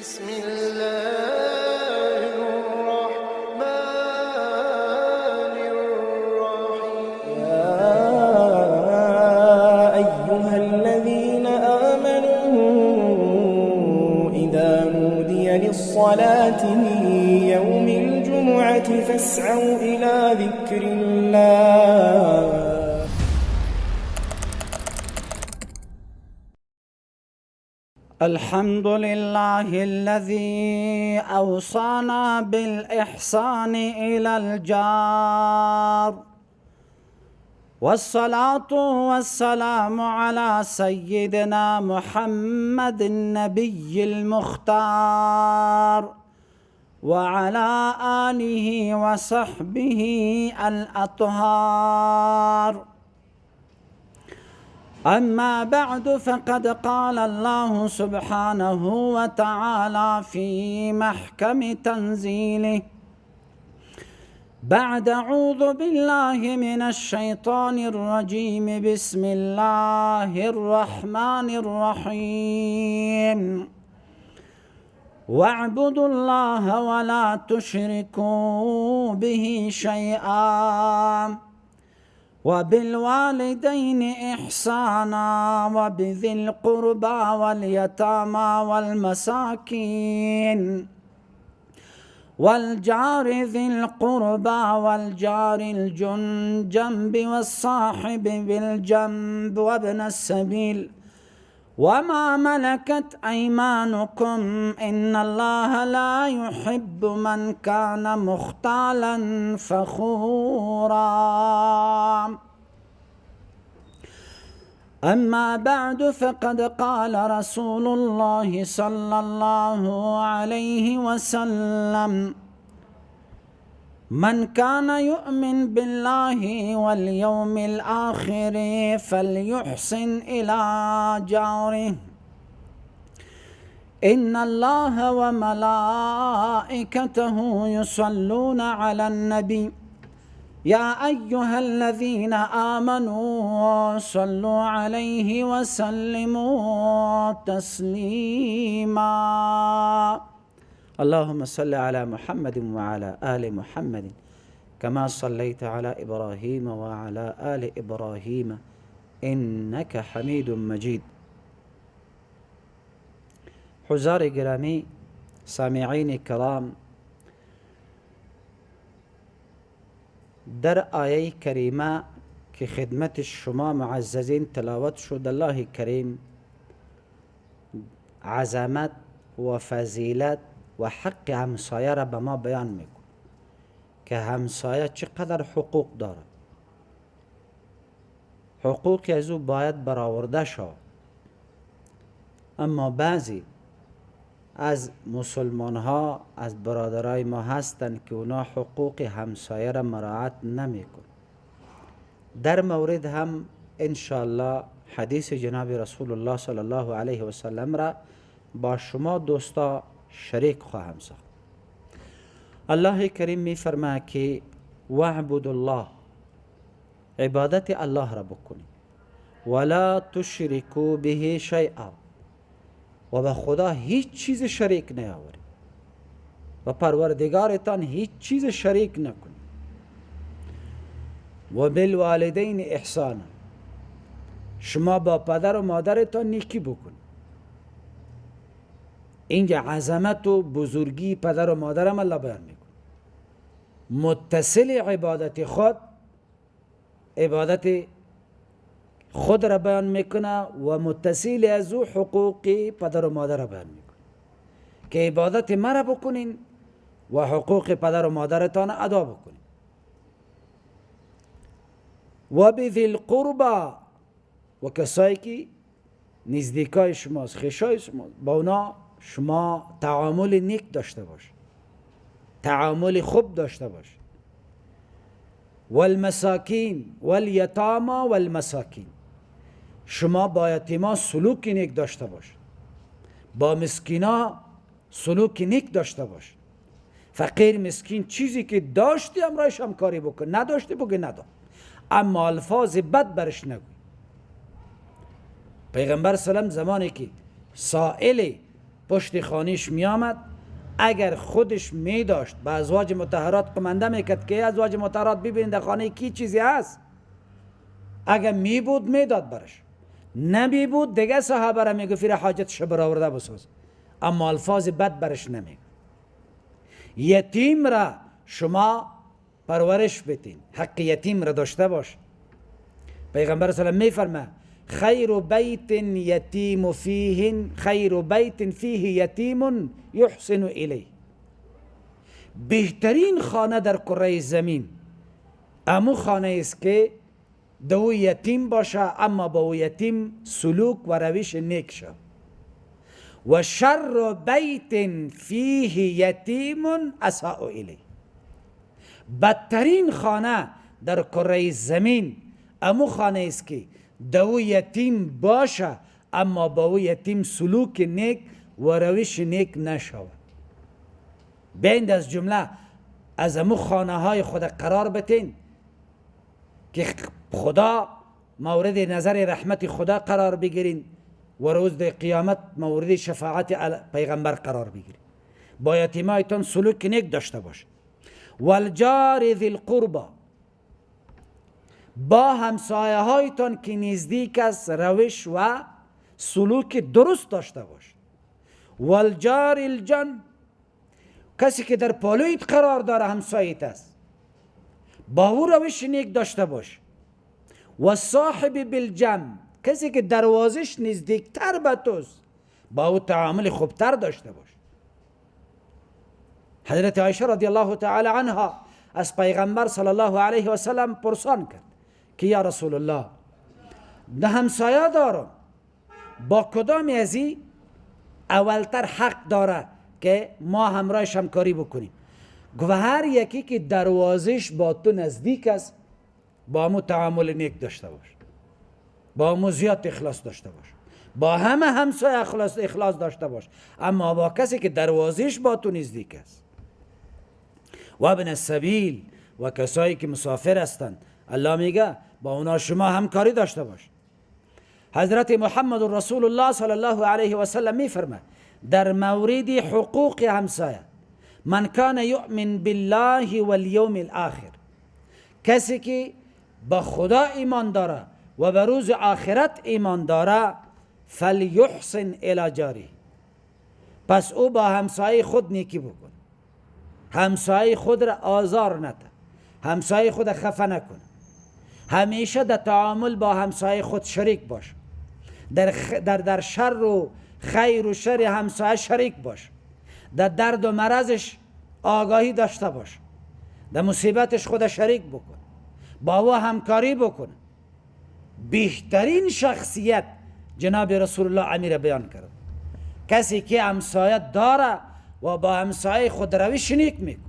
بسم الله الرحمن الرحيم يا أيها الذين آمنوا إذا نودي للصلاة من يوم الجمعة فاسعوا إلى ذكر الله. الحمد لله الذي أوصانا بالإحسان إلى الجار، والصلاة والسلام على سيدنا محمد النبي المختار، وعلى آله وصحبه الأطهار. أما بعد، فقد قال الله سبحانه وتعالى في محكم تنزيله بعد أعوذ بالله من الشيطان الرجيم بسم الله الرحمن الرحيم واعبدوا الله ولا تشركوا به شيئا وبالوالدين إحسانا وبذي القربى واليتامى والمساكين والجار ذي القربى والجار الجنب والصاحب بالجنب وابن السبيل وما ملكت أيمانكم إن الله لا يحب من كان مختالا فخورا. أما بعد، فقد قال رسول الله صلى الله عليه وسلم: من كان يؤمن بالله واليوم الآخر فليحسن إلى جاره إن الله وملائكته يصلون على النبي يا أيها الذين آمنوا صلوا عليه وسلموا تسليما. اللهم صل على محمد وعلى آل محمد كما صليت على إبراهيم وعلى آل إبراهيم إنك حميد مجيد. حضار گرامی، سامعین کرام، در آیه کریمه که خدمت شما معززین تلاوت شد، الله کریم عظمت و فضیلت و حق همسایه را به ما بیان میکن که همسایه چقدر حقوق داره، حقوقی از او باید برآورده شود. اما بعضی از مسلمان ها، از برادرای ما هستند که اونا حقوق همسایه را مراعات نمیکن. در مورد هم انشاءالله حدیث جناب رسول الله صلی الله علیه و سلم را با شما دوستا شریک خواهم ساخت. الله کریم می فرماید که واعبدوا الله، عبادت الله را بکنید، ولا تشرکوا به شیئا، و به خدا هیچ چیز شریک نیاورید، و پروردگارتان هیچ چیز شریک نکنید. و بالوالدین احسانا، شما با پدر و مادرتان نیکی بکنید. اینجا عظمت و بزرگی پدر و مادرم الله بیان میکنه. متصل عبادت خود را بیان میکنه و متصل از او حقوق پدر و مادر را بیان میکنه که عبادت مرا بکنین و حقوق پدر و مادرتان ادا بکنین. و بذی القربى، و کسایی که نزدیکای شماست، خیشای شما، با اونا شما تعامل نیک داشته باش، تعامل خوب داشته باش. والمساکین والیتامی والمساکین، شما با یتیما سلوک نیک داشته باش، با مسکینا سلوک نیک داشته باش. فقیر مسکین چیزی که داشتی امرایش هم کاری بکن، نداشتی بگی ندام، اما الفاظ بد برش نگوی. پیغمبر سلام زمانی که سائل پشت خانیش می آمد، اگر خودش می داشت به ازواج مطهرات قمنده میکرد که ازواج مطهرات ببینید در خانه کی چیزی هست، اگر می بود می داد برش، نمی بود دیگه صحابه را می گفت حاجتش برآورده بساز، اما الفاظ بد برش نمی. یتیم را شما پرورش بدین، حق یتیم را داشته باش. پیغمبر صلی الله علیه و آله می فرمه خیر بیت یتیم فیه خیر بیت فیه یتیم یحسن الیه، بهترین خانه در کره زمین امو خانه است که دو یتیم باشه اما با او یتیم سلوک و روش نیک شه. و شر بیت فیه یتیم اساء الیه، بدترین خانه در کره زمین امو خانه است که دو یتیم باشه اما با او یتیم سلوک نیک و روش نیک نشود. بیند از جمله از امو خانه های خود قرار بتین که خدا مورد نظر رحمت خدا قرار بگیرین و روز قیامت مورد شفاعت پیغمبر قرار بگیرین. با یتیمایتان سلوک نیک داشته باش. والجار ذی القربى، با همسایه هایتان که نزدیک است روش و سلوک درست داشته باش. والجار الجن، کسی که در پالویت قرار داره همسایت است، با او روش نیک داشته باش. و صاحب بالجنب، کسی که دروازش نزدیکتر به توست، با او تعامل خوبتر داشته باش. حضرت عایشه رضی الله تعالی عنها از پیغمبر صلی الله علیه و سلم پرسان کرد که یا رسول الله، ده همسایه دارم، با کدام ازی اولتر حق داره که ما همراهش همکاری بکنیم؟ گفت هر یکی که دروازش با تو نزدیک است با همو تعامل نیک داشته باش، با همو زیاد اخلاص داشته باش، با همه همسایه اخلاص داشته باش، اما با کسی که دروازش با تو نزدیک است. و ابن السبیل، و کسایی که مسافر هستند، الله میگه با اونا شما همکاری داشته باش. حضرت محمد رسول الله صلی الله علیه و سلم میفرماید در مورد حقوق همسایه، من کان یؤمن بالله والیوم الاخر، کسی که به خدا ایمان داره و به روز آخرت ایمان داره، فلیحسن الی جاری، پس او با همسایه خود نیکی بکن، همسایه خود را آزار نده، همسایه خود خفه نکن، همیشه در تعامل با همسایه خود شریک باش، در شر و خیر و شر همسایه شریک باش، در درد و مرضش آگاهی داشته باش، در مصیبتش خود شریک بکن، با او همکاری بکن. بهترین شخصیت جناب رسول الله امیر بیان کرد، کسی که همسایه داره و با همسایه خود روش نیک میکن،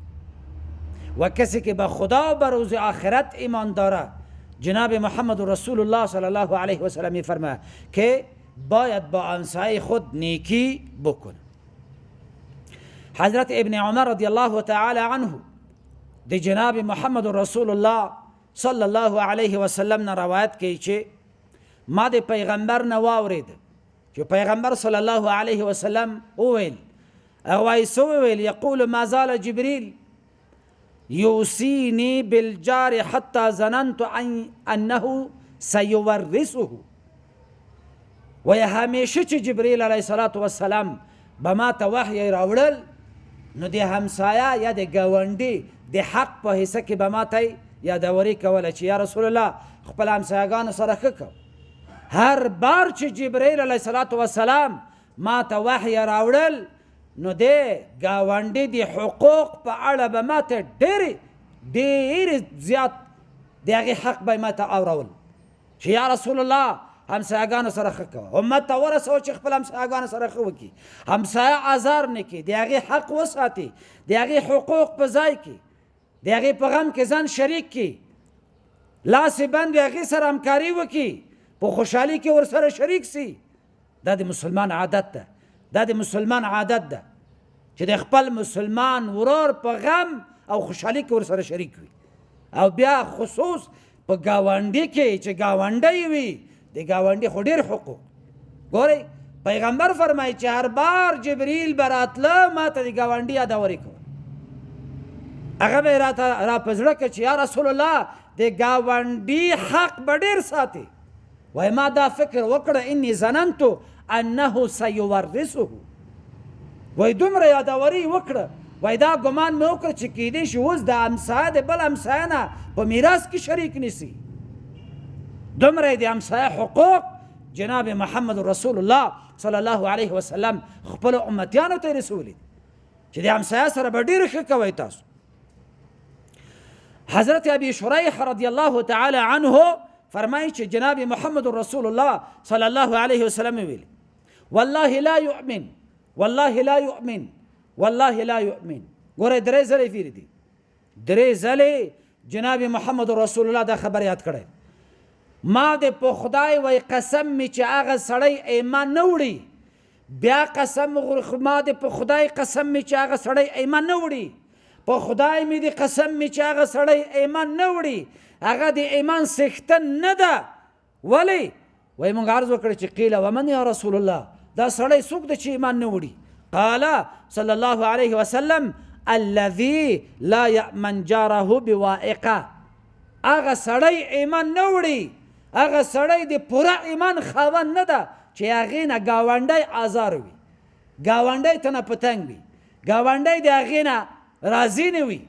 و کسی که به خدا و به روز آخرت ایمان داره. جناب محمد رسول الله صلی الله علیه و سلم میفرماید که باید با همسایه خود نیکی بکنه. حضرت ابن عمر رضی الله تعالی عنه دی جناب محمد رسول الله صلی الله علیه و سلم روایت کی چه ما دی پیغمبر نواورید چې پیغمبر صلی الله علیه و سلم ویل اوایسو ویل یقول ما زال جبریل یوصینی بالجار حتی ظننت انه سیورثه، و همیشه چې جبریل علیه الصلاة والسلام به ما ته وحی راوړل نو د همسایه یا د ګاونډي د حق په حصه کې به ما ته یادوري کوله چې یا رسول الله خپل همسایه‌ګانو سره ښه کوه. هر بار چې جبریل علیه الصلاة والسلام ما ته وحی راوړل نو د ګاونډي د حقوق په اړه به ما ته ډېر زیات د هغې حق به ما ته اورول چې یا رسول الله همسایه‌ګانو سره ښه کوه، امت ته ورسوه چې خپل همسایه‌ګانو سره ښه وکړي، همسایه ازار نه کړي، د هغې حق وساتي، د هغې حقوق په ځای کړي، د هغې په غم کې ځان شریک کړي، لاس بند د هغې سره همکاري وکړي، په خوشحالي کې ورسره شریک سي. دا د مسلمان عادت ده، دا د مسلمان عادت ده چې د خپل مسلمان ورور په غم او خوشحالي کې ورسره شریک وي، او بیا خصوص په ګاونډي کې چې ګاونډی وي، د ګاونډي خو ډېر حقوق. ګورئ پیغمبر فرمایي چې هر بار جبرئیل براتله ما ته د ګاونډي یادوري کوه. هغه به راته را په زړه کې چې یا رسول الله د ګاونډي حق به ډېر ساتي. وای ما دا فکر وکړه انی ظننتو انه سیورثه. وای دومره یادوري وکړه، وای دا ګمان مې وکړه چې کیدای شي اوس د همسایه د بل همسایه نه په میراث کې شریک نیسي. دومره د همسایه حقوق جناب محمد رسول الله صلی الله علیه وسلم خپل امتیانو ته رسولي چې د همسایه سره به ډېر ښه کوئ تاسو. حضرت ابي شريح رضی الله تعالی عنه فرمایي چې جناب محمد رسول الله صلی الله علیه وسلم ویلي والله لا يؤمن والله لا يؤمن والله لا يؤمن. ګوره درې ځلې ویلي دي، درې ځلې جناب محمد رسول الله دا خبر یاد کړی. ما د په خدای وای قسم می چې هغه سړی ایمان نه وړي، بیا قسم ما د په خدای قسم می چې هغه سړی ایمان نه وړي، په خدای می د قسم می چې هغه سړی ایمان نه وړي، هغه د ایمان څښتن نه ده. ولی؟ وای موږ عرض وکړی چې قیل ومن یا رسول الله، دا سړی څوک دی چې ایمان نه وړي؟ قال صلی الله علیه وسلم الذي لا یأمن جاره بوائقه. هغه سړی ایمان نه وړي، هغه سړی د پوره ایمان خاوند نه ده چې هغې نه ګاونډی آزار وي، ګاونډی ته نه پتنګ وي، ګاونډی د هغې نه راضي نه وي.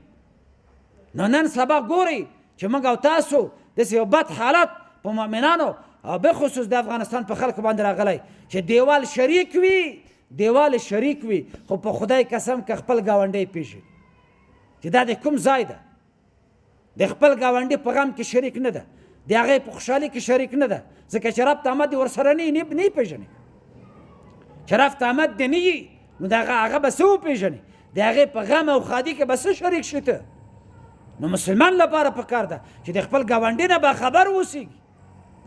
نو نن سبا ګورئ چې موږ او تاسو داسې یو بد حالت په مؤمنانو او بخصوص د افغانستان په خلکو باندې راغلی چې دیوال شریک وي، دیوال شریک وي، خو په خدای قسم که خپل ګاونډی پیژني چې دا د کوم ځای ده، د خپل ګاونډي په غم کې شریک نه ده، د هغې په خوشحالي کې شریک نه ده، ځکه چې ربط آمد ورسره نه پیژني. چې ربط آمد دې نه وي نو د هغه به څه وپېژني؟ د هغې په غم او ښادي کې به څه شریک شي ته؟ نو مسلمان لپاره پکار ده چې د خپل ګاونډي نه باخبر اوسېږي،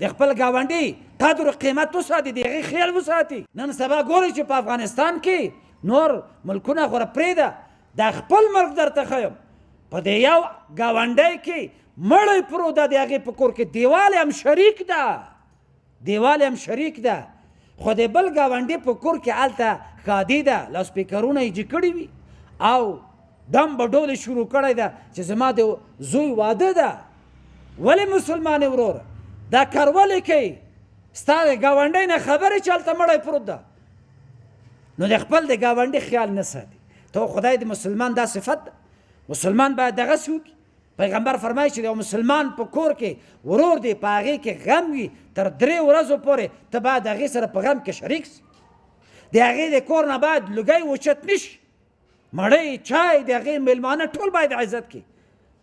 د خپل ګاونډي قدر و قیمت وساتي، د هغې خیال وساتي. نن سبا ګورئ چې په افغانستان کې نور ملکونه خو پرېږده، دا خپل ملک درته ښیم، په دې یو ګاونډی کې مړی پروت ده، د هغې په کور کې دیوال هم شریک ده، دیوال هم شریک ده، خو د بل ګاونډي په کور کې هلته ښادي ده، لاوسپیکرونه یې جګ کړي وي او دم به ډول شروع کړی ده چې زما د زوی واده ده. ولې مسلمان وروره دا کار ولې کوي؟ ستا د ګاونډۍ نه خبرې چې هلته مړی پروت ده، نو د خپل د ګاونډي خیال نه ساتي. ته خدای د مسلمان دا صفت ده، مسلمان باید دغسې وکړي. پیغمبر فرمایي چې د مسلمان په کور کې ورور دی، په هغې کې غم وي تر 3 ورځو پورې ته باید هغې سره په غم کې شریک سي. د هغې د کور نه باید لوګی اوچت نه شي، مړۍ چای د هغې میلمانه ټول باید عزت کړي.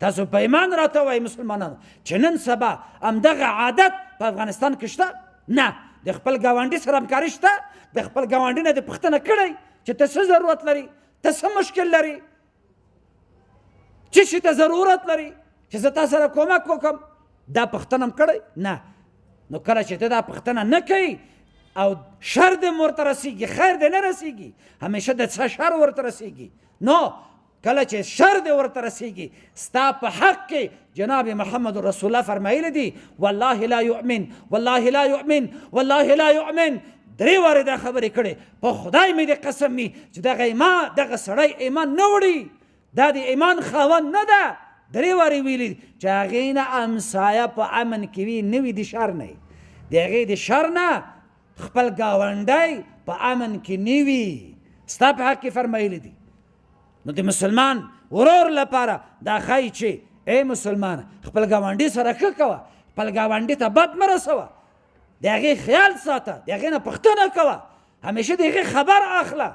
تاسو په ایمان راته وایي مسلمانانو چې نن سبا همدغه عادت په افغانستان کې شته؟ نه، د خپل ګاونډي سره همکاري شته، د خپل ګاونډي نه دې پوښتنه کړی چې ته څه ضرورت لري، ته څه مشکل لري، څه شي ته ضرورت لري چې زه تا سره کومک وکړم؟ دا پوښتنه هم کړی؟ نه. نو کله چې ته دا پوښتنه نه کوې او شر دې ورته رسېږي، خیر دې نه رسېږي، همیشه د څه شر ورته رسېږي. نو کله چې شر دې ورته رسېږي، ستا په حق کې جناب محمد رسول الله فرمایلی دي والله لا یؤمن والله لا یؤمن والله لا یؤمن. 3 وارې دا خبرې کړې، په خدای مې د قسم می چې دغه سړی ایمان نه وړي، دا د ایمان خاوند نه ده. 3 وارې ویلي چې هغې نه همسایه په امن کې وي، نه وي د شر نه، د هغې د شر نه خپل ګاونډی په امن کې نه وي. ستا په حق کې فرمایلی دي. نو د مسلمان ورور لپاره دا ښایي چې ای مسلمان خپل ګاونډي سره ښه کوه، خپل ګاونډي ته بد مه رسوه، د هغې خیال ساته، د هغې نه پوښتنه کوه، همیشه د هغې خبر اخله.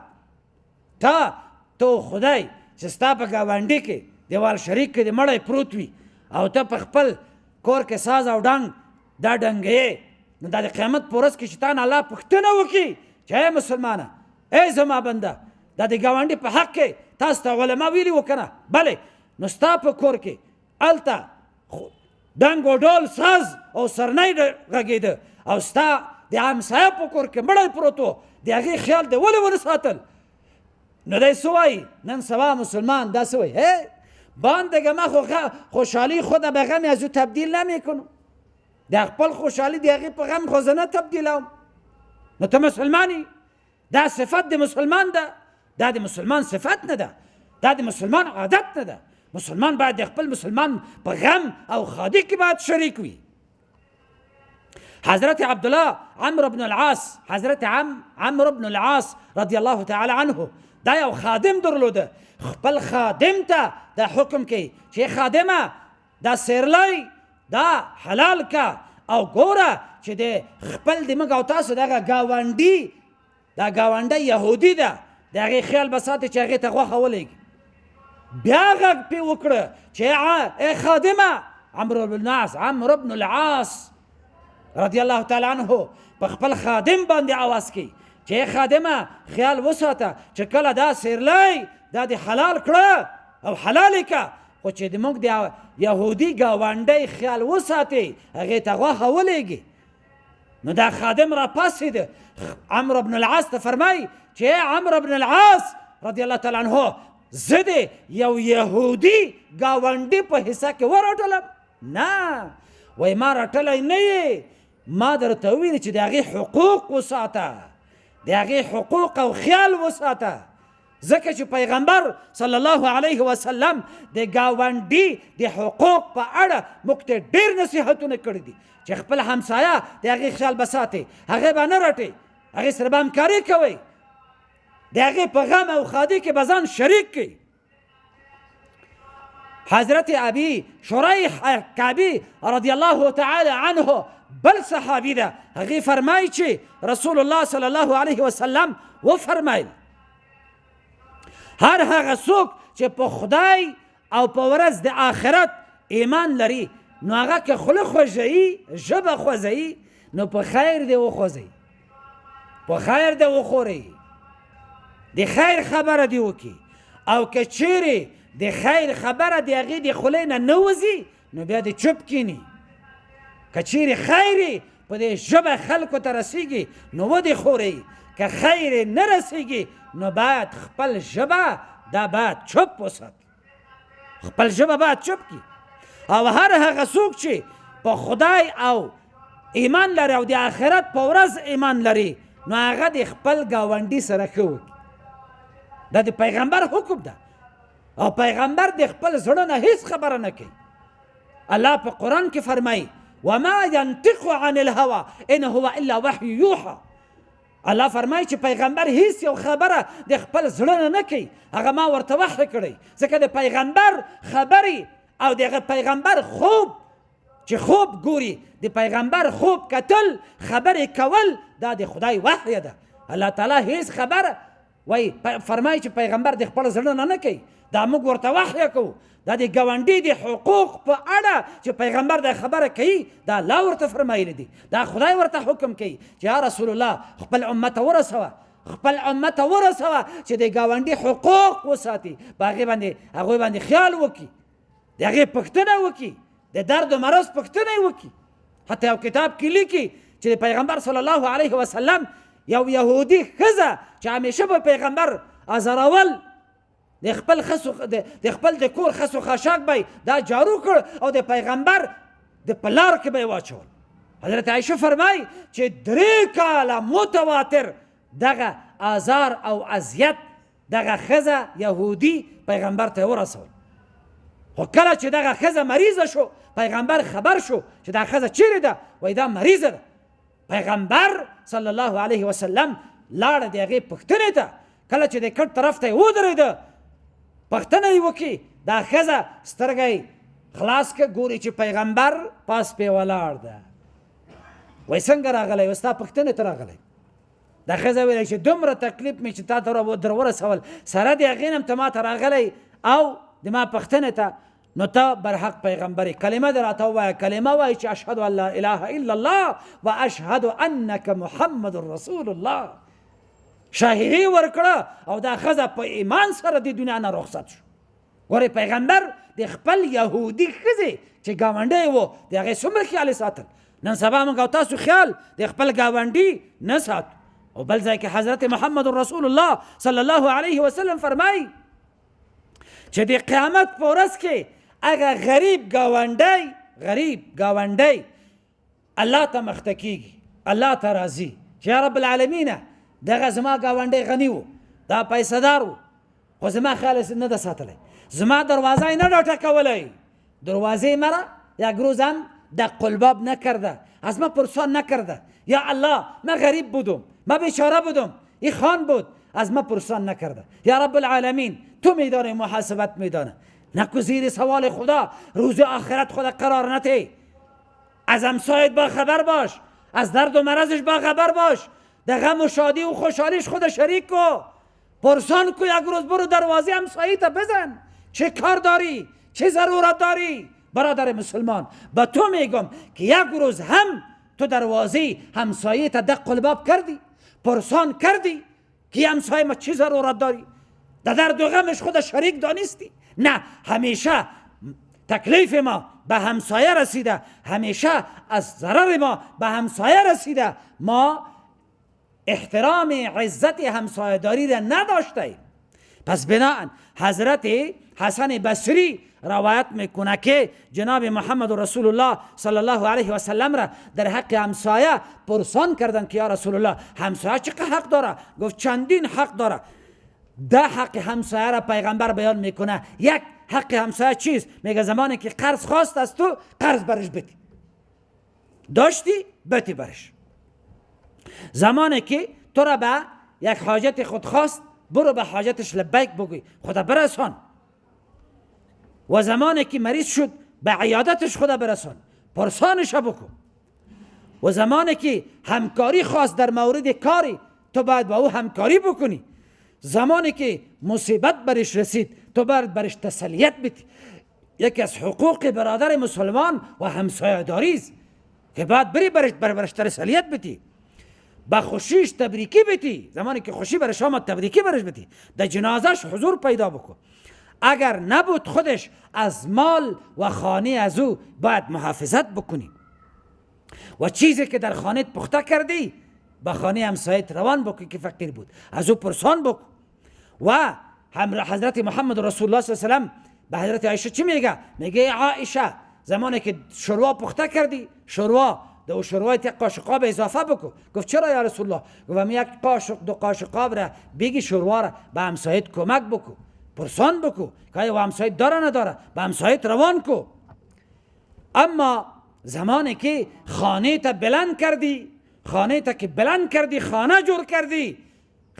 ته خدای چې ستا په ګاونډي کې دیوال شریک کې د مړی پروت وي او ته په خپل کور کې ساز او ډنګ دا ډنګې، نو دا د قیامت په ورځ کې چې تا نه الله پوښتنه وکړي چې ای مسلمانه، ای زما بنده، دا د ګاونډي په حق کې تاسو ته علما ویلي و که نه؟ بلې. نو ستا په کور کې هلته ډنګ و ډول ساز او سرنی غږېده او ستا د همسایه په کور کې مړی پروت و، د هغې خیال دې ولې ونه ساتل؟ نو دی څه وایي؟ نن سبا مسلمان دا څه وایي؟ بندگی من خوشحالی خود به غم از او تبدیل نمیکنم، در خپل خوشحالی د هغې په غم خو زه نه تبدیلوم. نو ته مسلمانی دا صفت د مسلمان ده، دا د مسلمان صفت نه ده، دا د مسلمان عادت نه ده. مسلمان باید د خپل مسلمان په غم او ښادي کې باید شریک وي. حضرت عبدالله عمرو بن العاص، حضرت عمرو بن العاص رضی الله تعالی عنه دا یو خادم درلوده. خپل خادم ته دا حکم کوي چې خادمه دا سیرلی دا حلال کا او ګوره چې د خپل د موږ او تاسو دغه ګاونډي دا ګاونډی یهودي ده، د هغې خیال به ساتي چې هغې ته غوښه ولېږي. بیا غږ پې وکړه چې ای خادمه عمرو بن العاص رضی الله تعالی عنه په خپل خادم باندې آواز کوي چې ای خادمه خیال وساته چې کله دا سیرلی دا د حلال کړه او حلال که، خو چې د موږ د یهودي ګاونډی خیال وساتي هغې ته غوښه ولېږي. نو دا خادم را پاڅېده، عمرو بن العاص ته فرمایي چې ای عمرو بن العاص رضی الله تعالی عنه زه د یو یهودي ګاونډي په حصه کې ورټلم؟ نه، وایي ما رټلی نه یې، ما درته وویل چې د هغې حقوق وساته، د هغې حقوق او خیال وساته. ځکه چې پیغمبر صلی الله علیه وسلم د ګاونډي د حقوق په اړه موږ ته ډېر نصیحتونه کړي دي چې خپل همسایه د هغې خیال به ساتئ، هغې به نه رټئ، هغې سره به همکاري کوئ، د هغې په غم او ښادي کې به ځان شریک کړئ. حضرت ابي شریح کعبي رضی الله تعالی عنه بل صحابي ده، هغې فرمایي چې رسول الله صلی الله علیه وسلم وفرمایل هر هغه څوک چې په خدای او په ورځ د آخرت ایمان لري نو هغه که خوله خوږوي ژبه خوځوي نو په خیر دې وخوځئ، په خیر دې وخورئ، د خیر خبره دې وکړي. او که چیرې د خیر خبره د هغې د خولې نه نه وځي نو بیا دې چوپ کینی. که چیرې خیر په دې ژبه خلکو ته رسیږي نو ودې خورئ، که خیر نه رسیږي نو باید خپل ژبه دا باید چوپ وسات، خپل ژبه باید چوپ کی. او هر هغه څوک چې په خدای او ایمان لري او د آخرت په ورځ ایمان لري نو هغه د خپل ګاونډي سره ښه وکړي. دا د پیغمبر حکم ده او پیغمبر د خپل زړه نه هیڅ خبره نه کوي. الله په قرآن کې فرمایي وما ينطق عن الهوى ان هو الا وحی یوحى. الله فرمایي چې پیغمبر هیڅ یو خبره د خپل زړه نه نه کوي، هغه ما ورته وحی کړی. ځکه د پیغمبر خبرې او دغه پیغمبر خوب چې خوب ګوري، د پیغمبر خوب کتل خبرې کول دا د خدای وحی ده. الله تعالی هیڅ خبره وای فرمایي چې پیغمبر د خپل زړه نه نه کوي، دا موږ ورته وحی کوو. دا د ګاونډي د حقوق په اړه چې پیغمبر د خبره کوي دا الله ورته فرمایلی دي، دا خدای ورته حکم کوي چې یا رسول الله خپل امت ورسوه، خپل امت ورسوه چې د ګاونډي حقوق وساتي، په هغوی باندې خیال وکړي، د هغې پوښتنه وکړي، د درد و مرض پوښتنه یې وکړي. حتی یو کتاب کې لیکي چې د پیغمبر صلی الله علیه وسلم یو یهودي ښځه چې همیشه به پیغمبر ازارول، د خپل د کور خس و خاشاک به دا جارو کړ او د پیغمبر د په لار کې به یې واچول. حضرت عایشه فرمایي چې 3 کاله متواتر دغه آزار او اذیت دغه ښځه یهودي پیغمبر ته ورسول. خو کله چې دغه ښځه مریضه شو پیغمبر خبر شو چې دا ښځه چیرې ده، وایي دا مریضه ده. پیغمبر صلی الله علیه وسلم لاړه د هغې پوښتنې ته، کله چې د کټ طرف ته یې ودرېده پوښتنه یې وکړي، دا ښځه سترګی خلاص که ګوري چې پیغمبر پاس پې ولاړ ده. وایي څنګه راغلی؟ وایي ستا پوښتنې ته راغلی. دا ښځه ویلی چې دومره تکلیف مې چې تا ته در ورسول سره د هغې نه م ته ما ته راغلی او د ما پوښتنې ته، نو ته برحق پیغمبرې کلمه دې راته ووایه، کلمه وایي چې اشهد ان لا اله الا الله و اشهد انک محمد رسول الله. شاهدي ورکړه او دا ښځه په ایمان سره د دنیا نه رخصت شو. ګورې پیغمبر د خپل یهودي ښځې چې ګاونډی و د هغې څومره خیال یې ساتل. نن سبا موږ او تاسو خیال د خپل ګاونډي نه ساتو. او بل ځای کې حضرت محمد رسول الله صلی الله علیه وسلم فرمایي چې د قیامت په ورځ کې هغه غریب ګاونډی الله ته مخته کېږي، الله ته راځي چې یا رب العالمینه دغه زما گاونډی غنی و، دا پیسه دار و، خو زما خیال نه ده ساتلی، زما دروازه یې نه ده ټکولی، دروازه مرا یک روز هم دق الباب نکرده، از ما پرسان نکرده. یا الله من غریب بودم، من بیچاره بودم، این خان بود، از ما پرسان نکرده. یا رب العالمین تو میدانی، محاسبت میدانه. نکو زیر سوال خدا روز آخرت خدا قرار نتی. از همسایت با خبر باش، از درد و مرضش با خبر باش، در غم و شادی و خوشحالیش خدا شریک کو، پرسان کو. یک روز برو دروازه همسایت بزن، چه کار داری، چه ضرورت داری. برادر مسلمان با تو میگم که یک روز هم تو دروازه همسایت دق الباب کردی، پرسان کردی که همسایه ما چه ضرورت داری، در درد و غمش خدا شریک دانستی؟ نه، همیشه تکلیف ما به همسایه رسیده، همیشه از ضرر ما به همسایه رسیده، ما احترام عزت همسایه داری را نداشته. پس بناهن حضرت حسن بصری روایت میکنه که جناب محمد رسول الله صلی الله علیه و سلم را در حق همسایه پرسان کردند که یا رسول الله همسایه چقدر حق داره؟ گفت چندین حق داره. 10 حق همسایه را پیغمبر بیان میکنه. یک حق همسایه چیست؟ میگه زمانی که قرض خواست از تو، قرض برش بدی، داشتی بدی برش. زمانی که تو را به یک حاجت خود خواست، برو به حاجتش لبیک بگوی، خدا برسان. و زمانی که مریض شد به عیادتش خدا برسان، پرسانش بکن. و زمانی که همکاری خواست در مورد کاری، تو باید با او همکاری بکنی. زمانی که مصیبت برش رسید، تو باید برش تسلیت بدی. یکی از حقوق برادر مسلمان و همسایه داری است که باید برش تسلیت بدی، با خوشیش تبریکی بدی. زمانی که خوشی برش آمد تبریکی برش بدی، در جنازش حضور پیدا بکن. اگر نبود خودش از مال و خانه از او باید محافظت بکنی. و چیزی که در خانه پخته کردی به خانه همسایت روان بکن که فقیر بود، از او پرسان بکن. و حضرت محمد رسول الله صلی الله علیه و سلم به حضرت عایشه چی میگه؟ میگه عایشه زمانی که شوروا پخته کردی، شوروا در شوروای یک قاشق آب اضافه بکن. گفت چرا یا رسول الله؟ گفتم یک قاشق 2 قاشق آب را بگی شوروا را به همسایت کمک بکن، پرسان بکن که آیا همسایت داره نداره، به همسایت روان کو. اما زمانی که خانه تا بلند کردی، خانه تا که بلند کردی، خانه جور کردی،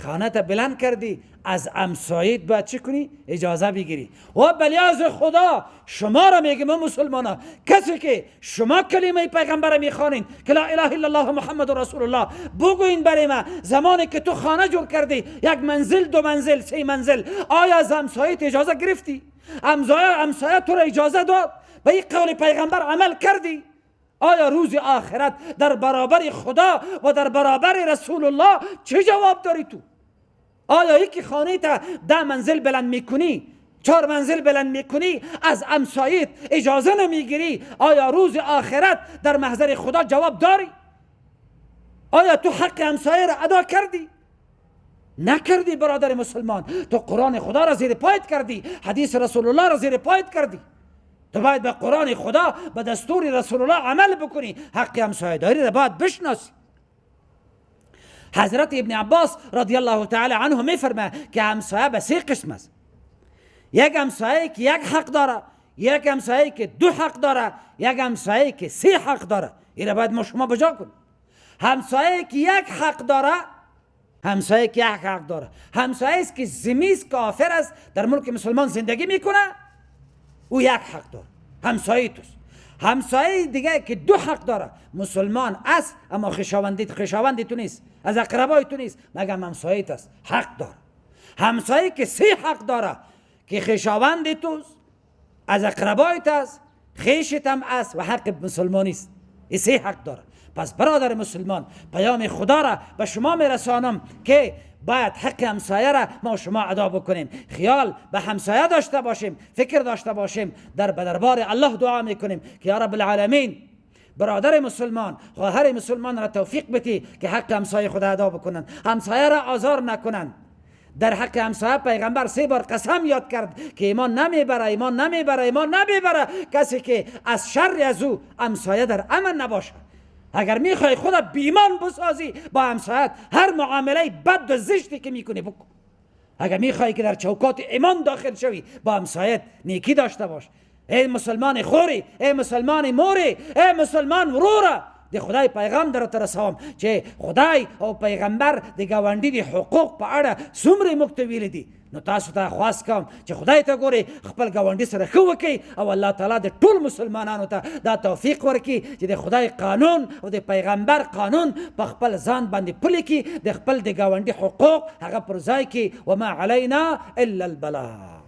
خانه تا بلند کردی، از همسایت باید چی کنی؟ اجازه بگیری. و بلیاز خدا شما را میگم مسلمانا، کسی که شما کلمه پیغمبر میخوانین که لا اله الا الله محمد رسول الله، بگوین برای ما زمانی که تو خانه جور کردی، 1 منزل 2 منزل 3 منزل، آیا از همسایت اجازه گرفتی؟ همسایه تو را اجازه داد؟ به این قول پیغمبر عمل کردی؟ آیا روز آخرت در برابر خدا و در برابر رسول الله چه جواب داری تو؟ آیا یکی خانه تا 10 منزل بلند میکنی، 4 منزل بلند میکنی، از همسایت اجازه نمیگیری؟ آیا روز آخرت در محضر خدا جواب داری؟ آیا تو حق همسایه را ادا کردی؟ نکردی برادر مسلمان. تو قرآن خدا را زیر پایت کردی، حدیث رسول الله را زیر پایت کردی. تو باید به قرآن خدا، به دستور رسول الله عمل بکنی، حق همسایه داری را باید بشناسی. حضرت ابن عباس رضی الله تعالی عنه میفرمه که همسایه به 3 قسم است. یک همسایه که 1 حق داره، یک همسایه که 2 حق داره، یک همسایه که 3 حق داره. این را باید ما شما بجا کنیم. همسایه که 1 حق داره، همسایه که 1 حق داره، همسایه است که زمیست کافر است، در ملک مسلمان زندگی میکنه، او 1 حق داره، همسایه توست. همسایه دیگه که 2 حق داره، مسلمان است اما خویشاوند تو نیست، از اقربای تو نیست، مگر همسایه است، حق داره. همسایه که 3 حق داره، که خویشاوند توست، از اقربای تو است، خویشت هم است و حق مسلمانی است. این 3 حق داره. پس برادر مسلمان، پیام خدا را به شما میرسانم که باید حق همسایه را ما شما ادا بکنیم. خیال به همسایه داشته باشیم، فکر داشته باشیم، در دربار الله دعا میکنیم که یا رب العالمین برادر مسلمان، خواهر مسلمان را توفیق بدی که حق همسایه خدا ادا بکنند، همسایه را آزار نکنند. در حق همسایه پیغمبر 3 بار قسم یاد کرد که ایمان نمیبره کسی که از شر از او همسایه در امن نباشه. اگر میخوای خودت بیمان بسازی با همسایت، هر معامله بد و زشتی که میکنی بکن. اگر میخوای که در چوکات ایمان داخل شوی، با همسایت نیکی داشته باش. ای مسلمان خوری، ای مسلمان موری، ای مسلمان وروره، دی خدای پیغام در ترسوم چې خدای او پیغمبر د ګاونډي د حقوق په اړه څومره موږ ته ویلي دي. نو تاسو ته خواست کوم چې خدای ته ګورئ، خپل ګاونډي سره ښه وکړئ او الله تعالی د ټول مسلمانانو ته دا توفیق ورکړي چې د خدای قانون او د پیغمبر قانون په خپل ځان باندې پلي کړي، د خپل د ګاونډي حقوق هغه پر ځای کړي. وما علینا الا البلاغ.